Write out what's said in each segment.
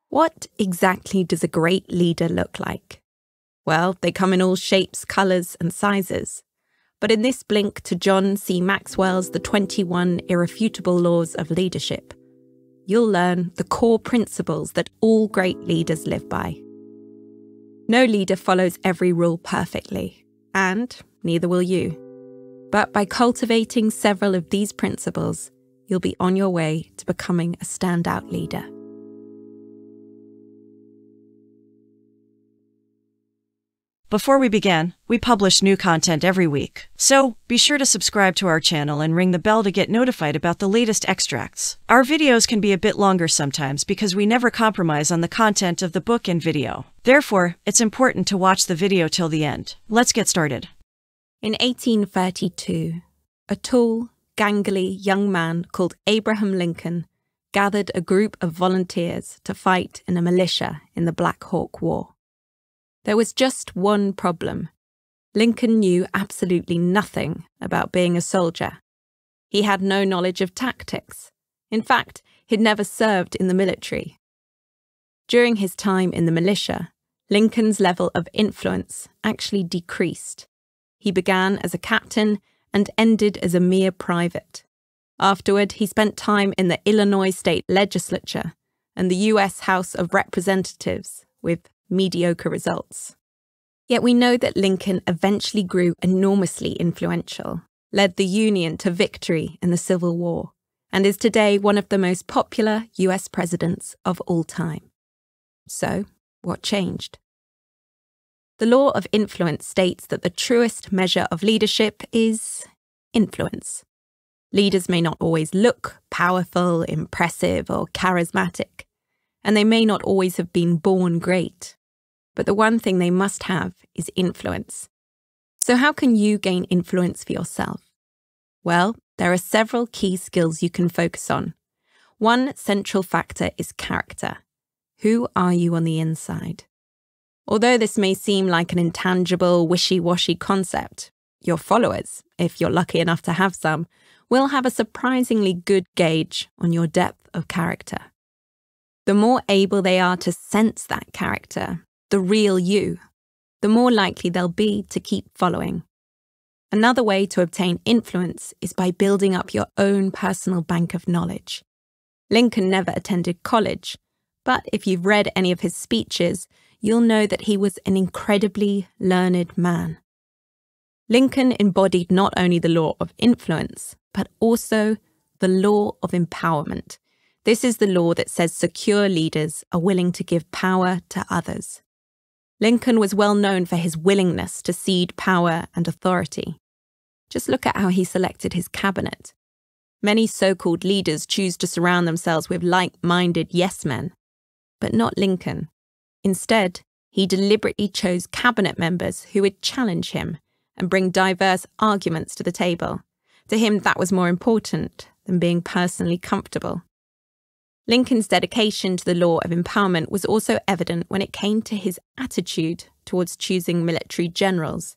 What exactly does a great leader look like? Well, they come in all shapes, colours and sizes. But in this blink to John C. Maxwell's The 21 Irrefutable Laws of Leadership, you'll learn the core principles that all great leaders live by. No leader follows every rule perfectly, and neither will you. But by cultivating several of these principles, you'll be on your way to becoming a standout leader. Before we begin, we publish new content every week, so be sure to subscribe to our channel and ring the bell to get notified about the latest extracts. Our videos can be a bit longer sometimes because we never compromise on the content of the book and video. Therefore, it's important to watch the video till the end. Let's get started. In 1832, a tall, gangly young man called Abraham Lincoln gathered a group of volunteers to fight in a militia in the Black Hawk War. There was just one problem. Lincoln knew absolutely nothing about being a soldier. He had no knowledge of tactics. In fact, he'd never served in the military. During his time in the militia, Lincoln's level of influence actually decreased. He began as a captain and ended as a mere private. Afterward, he spent time in the Illinois State Legislature and the US House of Representatives with mediocre results. Yet we know that Lincoln eventually grew enormously influential, led the Union to victory in the Civil War, and is today one of the most popular US presidents of all time. So, what changed? The law of influence states that the truest measure of leadership is influence. Leaders may not always look powerful, impressive, or charismatic, and they may not always have been born great. But the one thing they must have is influence. So how can you gain influence for yourself? Well, there are several key skills you can focus on. One central factor is character. Who are you on the inside? Although this may seem like an intangible, wishy-washy concept, your followers, if you're lucky enough to have some, will have a surprisingly good gauge on your depth of character. The more able they are to sense that character, the real you, the more likely they'll be to keep following. Another way to obtain influence is by building up your own personal bank of knowledge. Lincoln never attended college, but if you've read any of his speeches, you'll know that he was an incredibly learned man. Lincoln embodied not only the law of influence, but also the law of empowerment. This is the law that says secure leaders are willing to give power to others. Lincoln was well known for his willingness to cede power and authority. Just look at how he selected his cabinet. Many so-called leaders choose to surround themselves with like-minded yes-men, but not Lincoln. Instead, he deliberately chose cabinet members who would challenge him and bring diverse arguments to the table. To him, that was more important than being personally comfortable. Lincoln's dedication to the law of empowerment was also evident when it came to his attitude towards choosing military generals.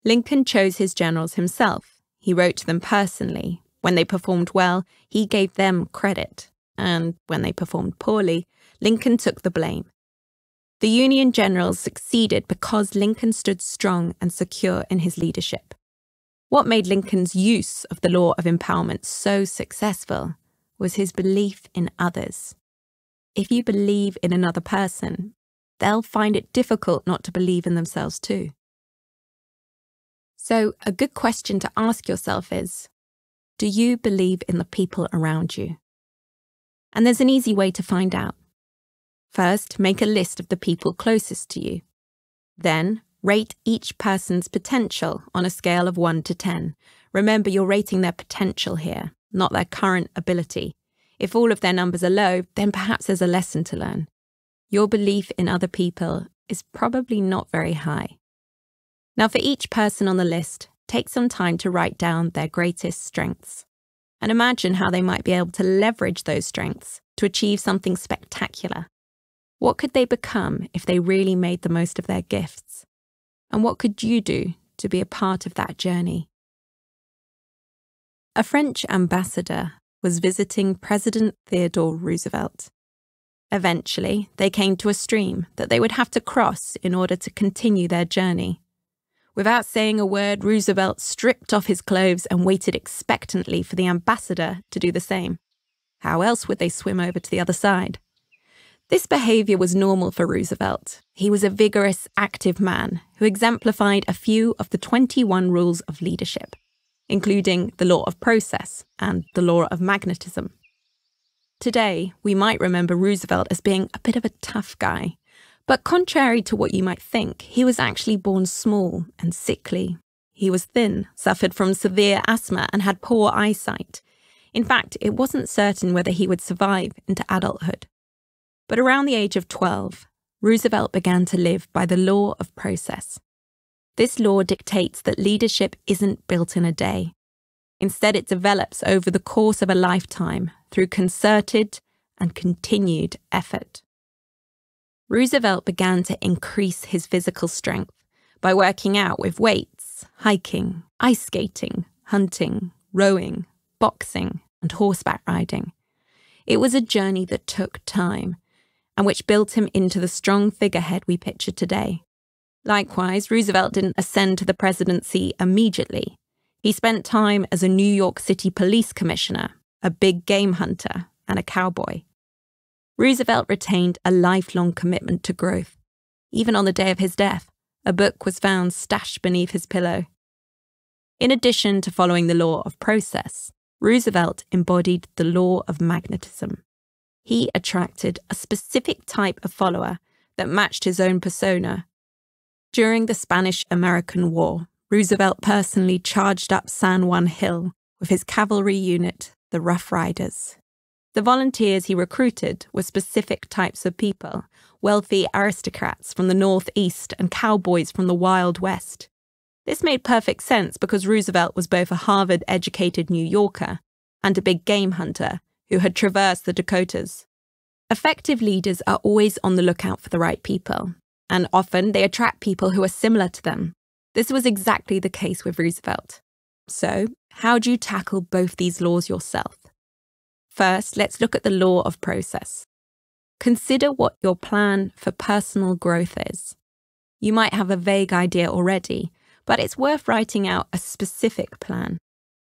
Lincoln chose his generals himself. He wrote to them personally. When they performed well, he gave them credit. And when they performed poorly, Lincoln took the blame. The Union generals succeeded because Lincoln stood strong and secure in his leadership. What made Lincoln's use of the law of empowerment so successful was his belief in others. If you believe in another person, they'll find it difficult not to believe in themselves too. So, a good question to ask yourself is, do you believe in the people around you? And there's an easy way to find out. First, make a list of the people closest to you. Then, rate each person's potential on a scale of 1 to 10. Remember, you're rating their potential here, not their current ability. If all of their numbers are low, then perhaps there's a lesson to learn. Your belief in other people is probably not very high. Now, for each person on the list, take some time to write down their greatest strengths and imagine how they might be able to leverage those strengths to achieve something spectacular. What could they become if they really made the most of their gifts? And what could you do to be a part of that journey? A French ambassador was visiting President Theodore Roosevelt. Eventually, they came to a stream that they would have to cross in order to continue their journey. Without saying a word, Roosevelt stripped off his clothes and waited expectantly for the ambassador to do the same. How else would they swim over to the other side? This behaviour was normal for Roosevelt. He was a vigorous, active man who exemplified a few of the 21 rules of leadership, including the law of process and the law of magnetism. Today, we might remember Roosevelt as being a bit of a tough guy, but contrary to what you might think, he was actually born small and sickly. He was thin, suffered from severe asthma, and had poor eyesight. In fact, it wasn't certain whether he would survive into adulthood. But around the age of 12, Roosevelt began to live by the law of process. This law dictates that leadership isn't built in a day. Instead, it develops over the course of a lifetime through concerted and continued effort. Roosevelt began to increase his physical strength by working out with weights, hiking, ice skating, hunting, rowing, boxing, and horseback riding. It was a journey that took time, and which built him into the strong figurehead we picture today. Likewise, Roosevelt didn't ascend to the presidency immediately. He spent time as a New York City police commissioner, a big game hunter, and a cowboy. Roosevelt retained a lifelong commitment to growth. Even on the day of his death, a book was found stashed beneath his pillow. In addition to following the law of process, Roosevelt embodied the law of magnetism. He attracted a specific type of follower that matched his own persona. During the Spanish-American War, Roosevelt personally charged up San Juan Hill with his cavalry unit, the Rough Riders. The volunteers he recruited were specific types of people, wealthy aristocrats from the Northeast and cowboys from the Wild West. This made perfect sense because Roosevelt was both a Harvard-educated New Yorker and a big game hunter who had traversed the Dakotas. Effective leaders are always on the lookout for the right people, and often they attract people who are similar to them. This was exactly the case with Roosevelt. So, how do you tackle both these laws yourself? First, let's look at the law of process. Consider what your plan for personal growth is. You might have a vague idea already, but it's worth writing out a specific plan.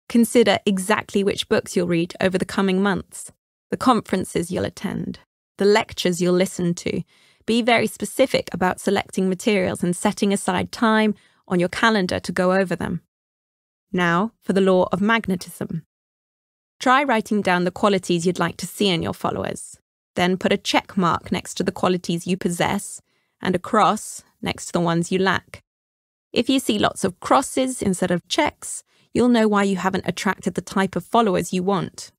Consider exactly which books you'll read over the coming months, the conferences you'll attend, the lectures you'll listen to. Be very specific about selecting materials and setting aside time on your calendar to go over them. Now, for the law of magnetism. Try writing down the qualities you'd like to see in your followers. Then put a check mark next to the qualities you possess and a cross next to the ones you lack. If you see lots of crosses instead of checks, you'll know why you haven't attracted the type of followers you want.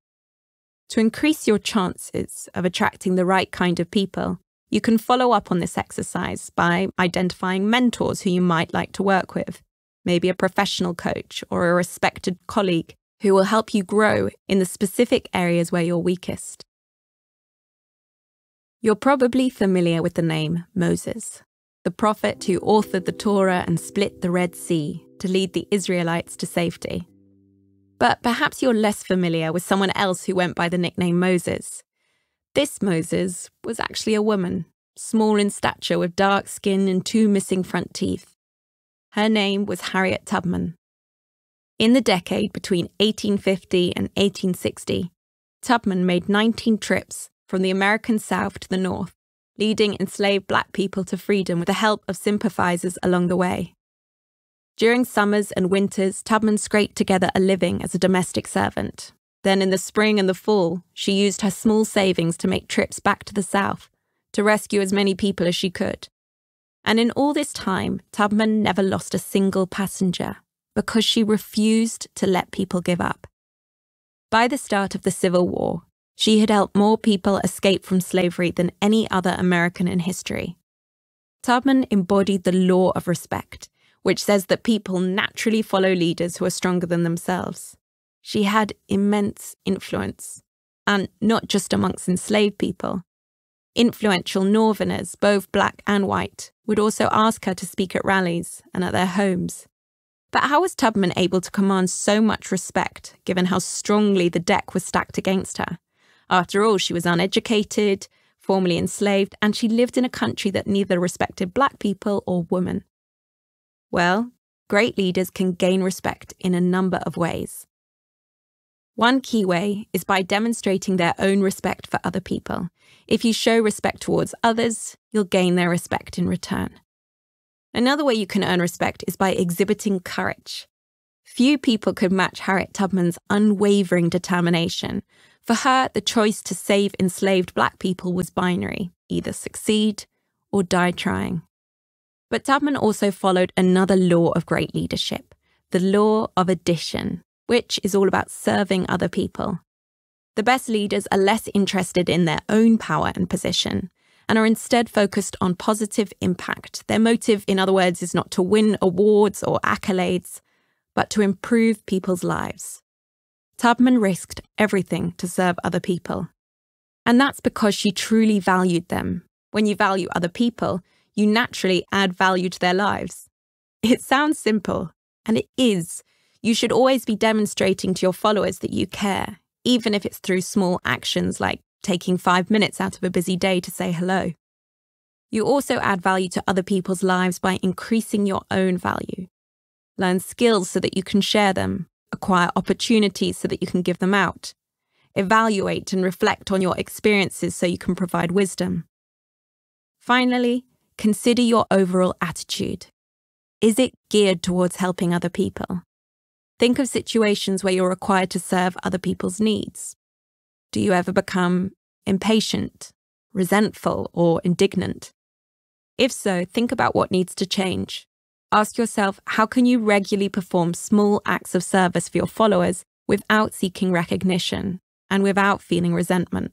To increase your chances of attracting the right kind of people, you can follow up on this exercise by identifying mentors who you might like to work with, maybe a professional coach or a respected colleague who will help you grow in the specific areas where you're weakest. You're probably familiar with the name Moses, the prophet who authored the Torah and split the Red Sea to lead the Israelites to safety. But perhaps you're less familiar with someone else who went by the nickname Moses. This Moses was actually a woman, small in stature with dark skin and 2 missing front teeth. Her name was Harriet Tubman. In the decade between 1850 and 1860, Tubman made 19 trips from the American South to the North, leading enslaved black people to freedom with the help of sympathizers along the way. During summers and winters, Tubman scraped together a living as a domestic servant. Then in the spring and the fall, she used her small savings to make trips back to the South, to rescue as many people as she could. And in all this time, Tubman never lost a single passenger, because she refused to let people give up. By the start of the Civil War, she had helped more people escape from slavery than any other American in history. Tubman embodied the law of respect, which says that people naturally follow leaders who are stronger than themselves. She had immense influence, and not just amongst enslaved people. Influential Northerners, both black and white, would also ask her to speak at rallies and at their homes. But how was Tubman able to command so much respect, given how strongly the deck was stacked against her? After all, she was uneducated, formerly enslaved, and she lived in a country that neither respected black people or women. Well, great leaders can gain respect in a number of ways. One key way is by demonstrating their own respect for other people. If you show respect towards others, you'll gain their respect in return. Another way you can earn respect is by exhibiting courage. Few people could match Harriet Tubman's unwavering determination. For her, the choice to save enslaved black people was binary, either succeed or die trying. But Tubman also followed another law of great leadership, the law of addition, which is all about serving other people. The best leaders are less interested in their own power and position, and are instead focused on positive impact. Their motive, in other words, is not to win awards or accolades, but to improve people's lives. Tubman risked everything to serve other people. And that's because she truly valued them. When you value other people, you naturally add value to their lives. It sounds simple, and it is. You should always be demonstrating to your followers that you care, even if it's through small actions like taking 5 minutes out of a busy day to say hello. You also add value to other people's lives by increasing your own value. Learn skills so that you can share them, acquire opportunities so that you can give them out. Evaluate and reflect on your experiences so you can provide wisdom. Finally, consider your overall attitude. Is it geared towards helping other people? Think of situations where you're required to serve other people's needs. Do you ever become impatient, resentful, or indignant? If so, think about what needs to change. Ask yourself, how can you regularly perform small acts of service for your followers without seeking recognition and without feeling resentment?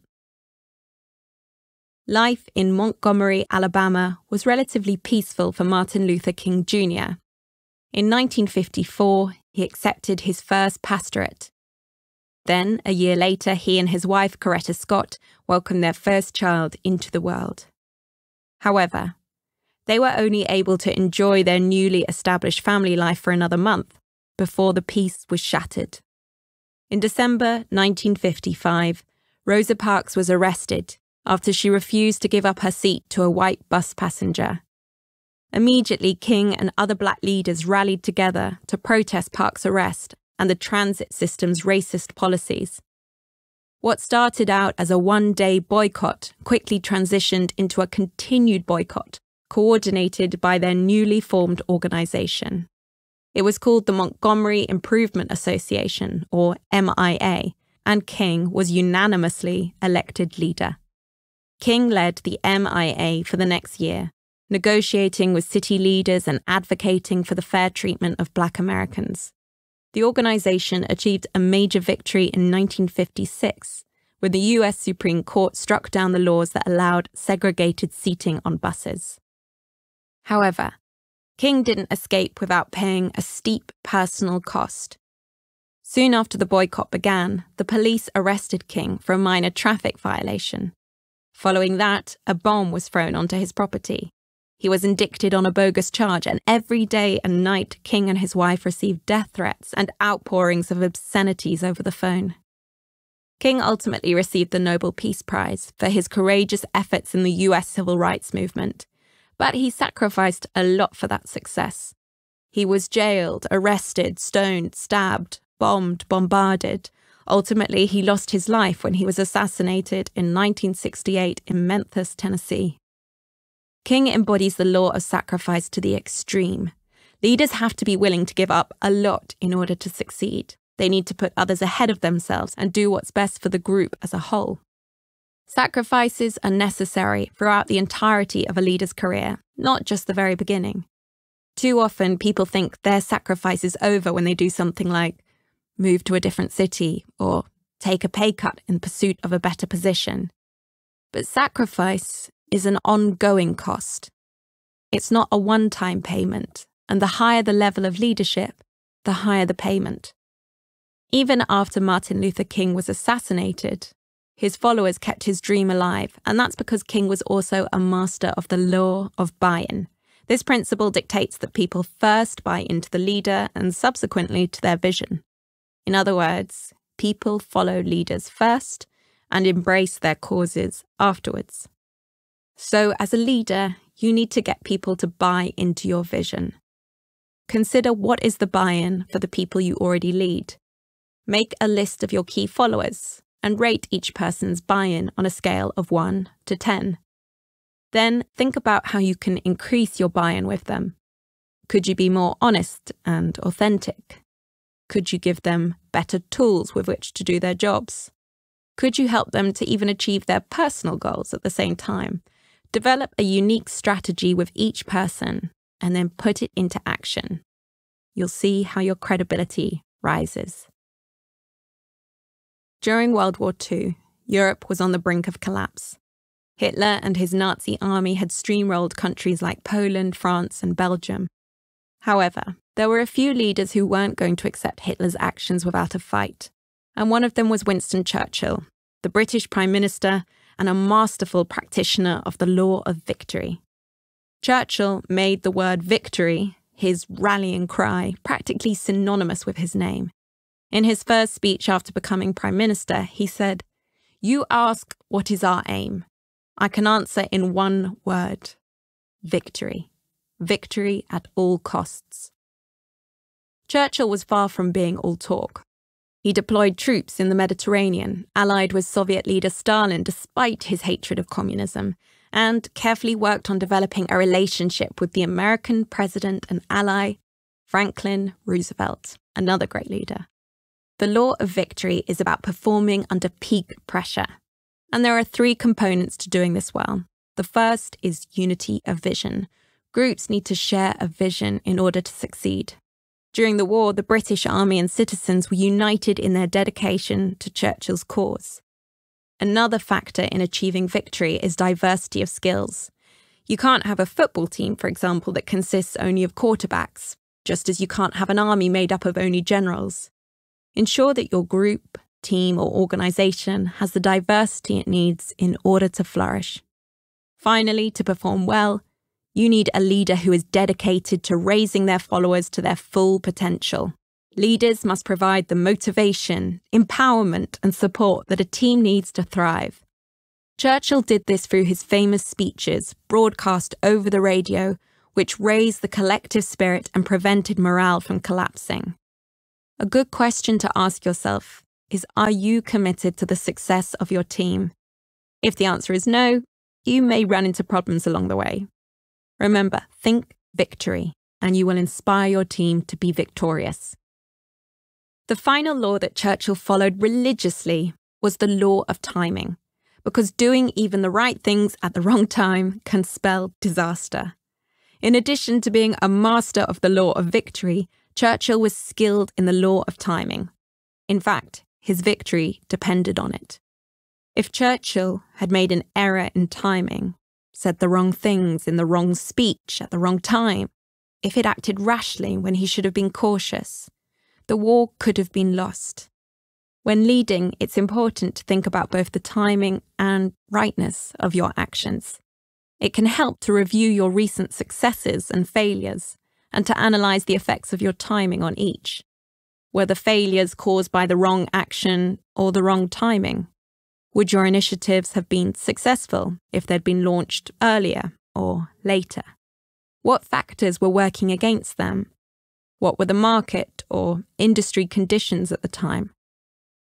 Life in Montgomery, Alabama was relatively peaceful for Martin Luther King Jr. In 1954, he accepted his first pastorate. Then, a year later, he and his wife, Coretta Scott, welcomed their first child into the world. However, they were only able to enjoy their newly established family life for another month before the peace was shattered. In December 1955, Rosa Parks was arrested after she refused to give up her seat to a white bus passenger. Immediately, King and other black leaders rallied together to protest Parks' arrest and the transit system's racist policies. What started out as a one-day boycott quickly transitioned into a continued boycott, coordinated by their newly formed organization. It was called the Montgomery Improvement Association, or MIA, and King was unanimously elected leader. King led the MIA for the next year, negotiating with city leaders and advocating for the fair treatment of Black Americans. The organization achieved a major victory in 1956, when the US Supreme Court struck down the laws that allowed segregated seating on buses. However, King didn't escape without paying a steep personal cost. Soon after the boycott began, the police arrested King for a minor traffic violation. Following that, a bomb was thrown onto his property. He was indicted on a bogus charge, and every day and night, King and his wife received death threats and outpourings of obscenities over the phone. King ultimately received the Nobel Peace Prize for his courageous efforts in the US civil rights movement, but he sacrificed a lot for that success. He was jailed, arrested, stoned, stabbed, bombed, bombarded. Ultimately, he lost his life when he was assassinated in 1968 in Memphis, Tennessee. King embodies the law of sacrifice to the extreme. Leaders have to be willing to give up a lot in order to succeed. They need to put others ahead of themselves and do what's best for the group as a whole. Sacrifices are necessary throughout the entirety of a leader's career, not just the very beginning. Too often, people think their sacrifice is over when they do something like move to a different city or take a pay cut in pursuit of a better position. But sacrifice is an ongoing cost. It's not a one-time payment, and the higher the level of leadership, the higher the payment. Even after Martin Luther King was assassinated, his followers kept his dream alive, and that's because King was also a master of the law of buy-in. This principle dictates that people first buy into the leader and subsequently to their vision. In other words, people follow leaders first and embrace their causes afterwards. So as a leader, you need to get people to buy into your vision. Consider what is the buy-in for the people you already lead. Make a list of your key followers and rate each person's buy-in on a scale of 1 to 10. Then think about how you can increase your buy-in with them. Could you be more honest and authentic? Could you give them better tools with which to do their jobs? Could you help them to even achieve their personal goals at the same time? Develop a unique strategy with each person and then put it into action. You'll see how your credibility rises. During World War II, Europe was on the brink of collapse. Hitler and his Nazi army had steamrolled countries like Poland, France, and Belgium. However, there were a few leaders who weren't going to accept Hitler's actions without a fight, and one of them was Winston Churchill, the British Prime Minister and a masterful practitioner of the law of victory. Churchill made the word victory, his rallying cry, practically synonymous with his name. In his first speech after becoming Prime Minister, he said, "You ask, what is our aim? I can answer in one word: victory. Victory at all costs." Churchill was far from being all talk. He deployed troops in the Mediterranean, allied with Soviet leader Stalin despite his hatred of communism, and carefully worked on developing a relationship with the American president and ally, Franklin Roosevelt, another great leader. The law of victory is about performing under peak pressure. And there are 3 components to doing this well. The first is unity of vision. Groups need to share a vision in order to succeed. During the war, the British army and citizens were united in their dedication to Churchill's cause. Another factor in achieving victory is diversity of skills. You can't have a football team, for example, that consists only of quarterbacks, just as you can't have an army made up of only generals. Ensure that your group, team, or organization has the diversity it needs in order to flourish. Finally, to perform well, you need a leader who is dedicated to raising their followers to their full potential. Leaders must provide the motivation, empowerment, and support that a team needs to thrive. Churchill did this through his famous speeches, broadcast over the radio, which raised the collective spirit and prevented morale from collapsing. A good question to ask yourself is, are you committed to the success of your team? If the answer is no, you may run into problems along the way. Remember, think victory, and you will inspire your team to be victorious. The final law that Churchill followed religiously was the law of timing, because doing even the right things at the wrong time can spell disaster. In addition to being a master of the law of victory, Churchill was skilled in the law of timing. In fact, his victory depended on it. If Churchill had made an error in timing, said the wrong things in the wrong speech at the wrong time, if he'd acted rashly when he should have been cautious, the war could have been lost. When leading, it's important to think about both the timing and rightness of your actions. It can help to review your recent successes and failures, and to analyse the effects of your timing on each. Were the failures caused by the wrong action or the wrong timing? Would your initiatives have been successful if they'd been launched earlier or later? What factors were working against them? What were the market or industry conditions at the time?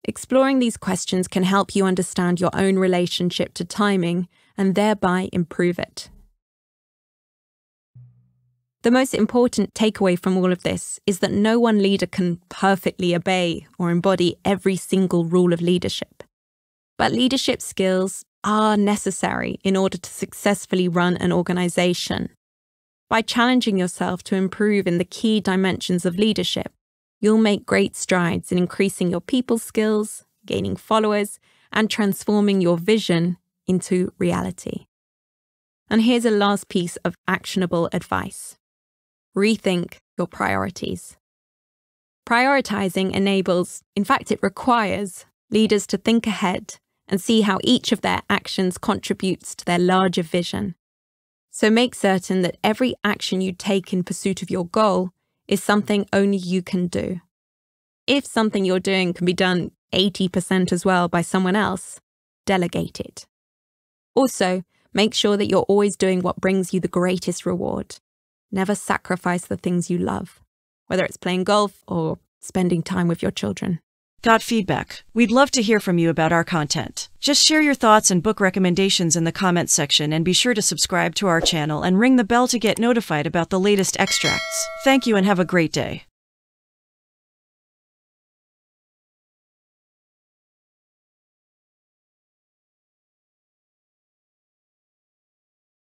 Exploring these questions can help you understand your own relationship to timing and thereby improve it. The most important takeaway from all of this is that no one leader can perfectly obey or embody every single rule of leadership. But leadership skills are necessary in order to successfully run an organization. By challenging yourself to improve in the key dimensions of leadership, you'll make great strides in increasing your people skills, gaining followers, and transforming your vision into reality. And here's a last piece of actionable advice. Rethink your priorities. Prioritizing enables, in fact it requires, leaders to think ahead and see how each of their actions contributes to their larger vision. So make certain that every action you take in pursuit of your goal is something only you can do. If something you're doing can be done 80% as well by someone else, delegate it. Also, make sure that you're always doing what brings you the greatest reward. Never sacrifice the things you love, whether it's playing golf or spending time with your children. Got feedback? We'd love to hear from you about our content. Just share your thoughts and book recommendations in the comments section, and be sure to subscribe to our channel and ring the bell to get notified about the latest extracts. Thank you and have a great day.